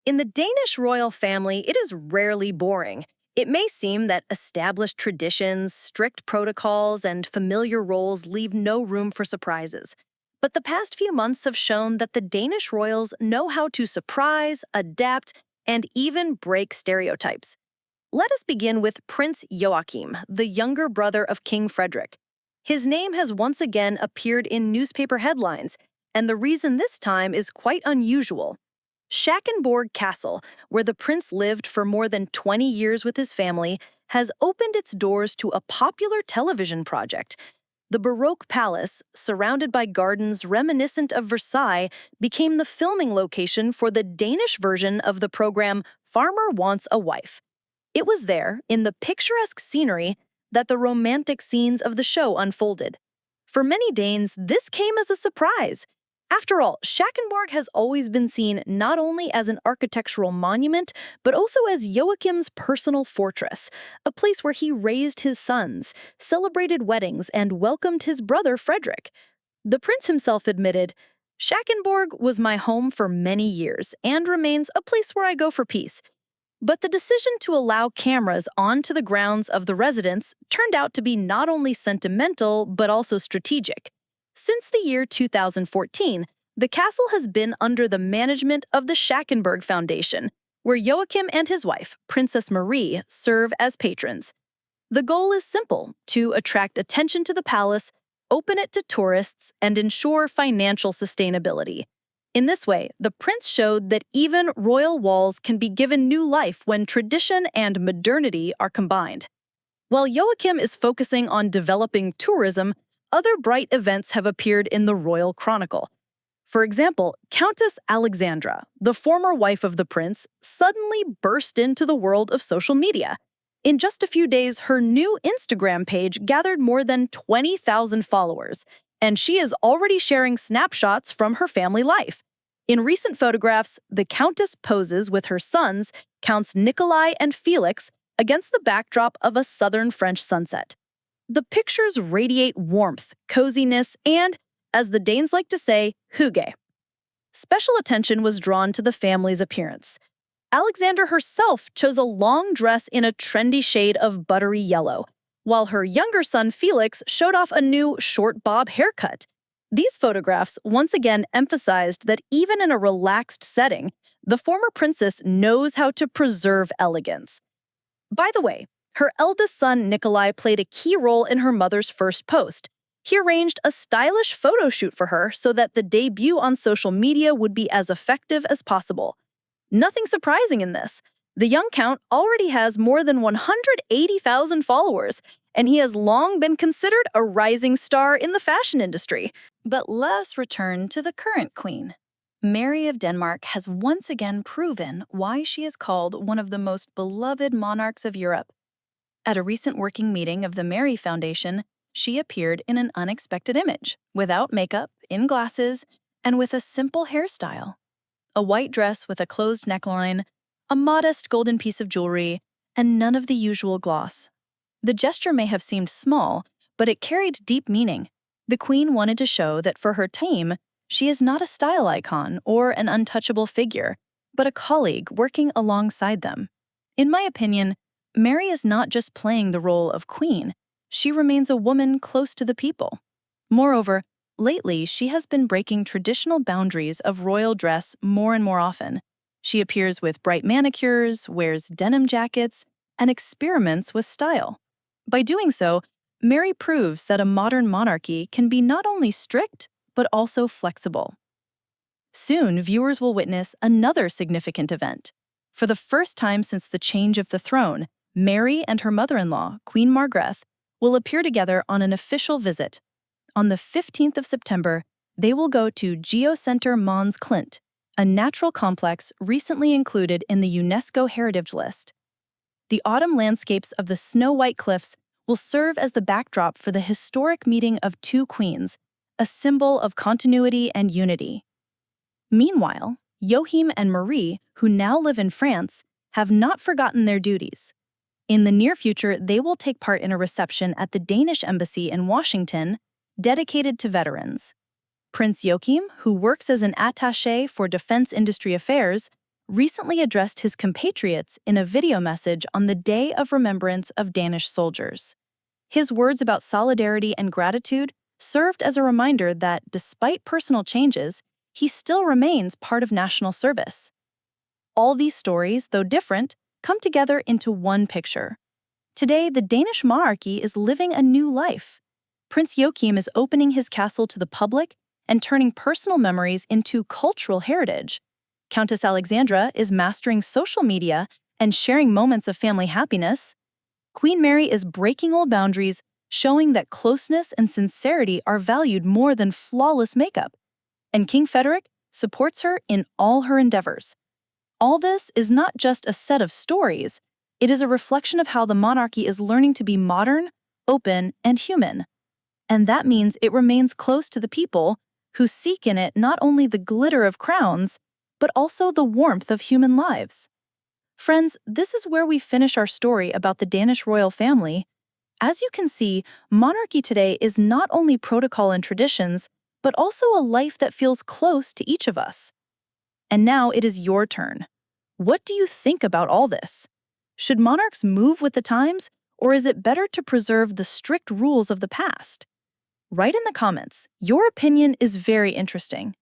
In the Danish royal family, it is rarely boring. It may seem that established traditions, strict protocols, and familiar roles leave no room for surprises. But the past few months have shown that the Danish royals know how to surprise, adapt, and even break stereotypes. Let us begin with Prince Joachim, the younger brother of King Frederick. His name has once again appeared in newspaper headlines, and the reason this time is quite unusual. Schackenborg Castle, where the prince lived for more than 20 years with his family, has opened its doors to a popular television project. The Baroque palace, surrounded by gardens reminiscent of Versailles, became the filming location for the Danish version of the program Farmer Wants a Wife. It was there, in the picturesque scenery, that the romantic scenes of the show unfolded. For many Danes, this came as a surprise. After all, Schackenborg has always been seen not only as an architectural monument, but also as Joachim's personal fortress, a place where he raised his sons, celebrated weddings, and welcomed his brother Frederick. The prince himself admitted, "Schackenborg was my home for many years and remains a place where I go for peace." But the decision to allow cameras onto the grounds of the residence turned out to be not only sentimental, but also strategic. Since the year 2014, the castle has been under the management of the Schackenborg Foundation, where Joachim and his wife, Princess Marie, serve as patrons. The goal is simple: to attract attention to the palace, open it to tourists, and ensure financial sustainability. In this way, the prince showed that even royal walls can be given new life when tradition and modernity are combined. While Joachim is focusing on developing tourism, other bright events have appeared in the royal chronicle. For example, Countess Alexandra, the former wife of the prince, suddenly burst into the world of social media. In just a few days, her new Instagram page gathered more than 20,000 followers, and she is already sharing snapshots from her family life. In recent photographs, the Countess poses with her sons, Counts Nikolai and Felix, against the backdrop of a southern French sunset. The pictures radiate warmth, coziness, and, as the Danes like to say, hygge. Special attention was drawn to the family's appearance. Alexandra herself chose a long dress in a trendy shade of buttery yellow, while her younger son Felix showed off a new short bob haircut. These photographs once again emphasized that even in a relaxed setting, the former princess knows how to preserve elegance. By the way, her eldest son, Nikolai, played a key role in her mother's first post. He arranged a stylish photo shoot for her so that the debut on social media would be as effective as possible. Nothing surprising in this. The young count already has more than 180,000 followers, and he has long been considered a rising star in the fashion industry. But let's return to the current queen. Mary of Denmark has once again proven why she is called one of the most beloved monarchs of Europe. At a recent working meeting of the Mary Foundation, she appeared in an unexpected image, without makeup, in glasses, and with a simple hairstyle. A white dress with a closed neckline, a modest golden piece of jewelry, and none of the usual gloss. The gesture may have seemed small, but it carried deep meaning. The queen wanted to show that for her team, she is not a style icon or an untouchable figure, but a colleague working alongside them. In my opinion, Mary is not just playing the role of queen, she remains a woman close to the people. Moreover, lately she has been breaking traditional boundaries of royal dress more and more often. She appears with bright manicures, wears denim jackets, and experiments with style. By doing so, Mary proves that a modern monarchy can be not only strict, but also flexible. Soon, viewers will witness another significant event. For the first time since the change of the throne, Mary and her mother-in-law, Queen Margrethe, will appear together on an official visit. On the 15th of September, they will go to GeoCenter Møns Klint, a natural complex recently included in the UNESCO Heritage List. The autumn landscapes of the snow-white cliffs will serve as the backdrop for the historic meeting of two queens, a symbol of continuity and unity. Meanwhile, Joachim and Marie, who now live in France, have not forgotten their duties. In the near future, they will take part in a reception at the Danish embassy in Washington, dedicated to veterans. Prince Joachim, who works as an attaché for defense industry affairs, recently addressed his compatriots in a video message on the Day of Remembrance of Danish soldiers. His words about solidarity and gratitude served as a reminder that, despite personal changes, he still remains part of national service. All these stories, though different, come together into one picture. Today, the Danish monarchy is living a new life. Prince Joachim is opening his castle to the public and turning personal memories into cultural heritage. Countess Alexandra is mastering social media and sharing moments of family happiness. Queen Mary is breaking old boundaries, showing that closeness and sincerity are valued more than flawless makeup. And King Frederick supports her in all her endeavors. All this is not just a set of stories, it is a reflection of how the monarchy is learning to be modern, open, and human. And that means it remains close to the people who seek in it not only the glitter of crowns, but also the warmth of human lives. Friends, this is where we finish our story about the Danish royal family. As you can see, monarchy today is not only protocol and traditions, but also a life that feels close to each of us. And now it is your turn. What do you think about all this? Should monarchs move with the times, or is it better to preserve the strict rules of the past? Write in the comments. Your opinion is very interesting.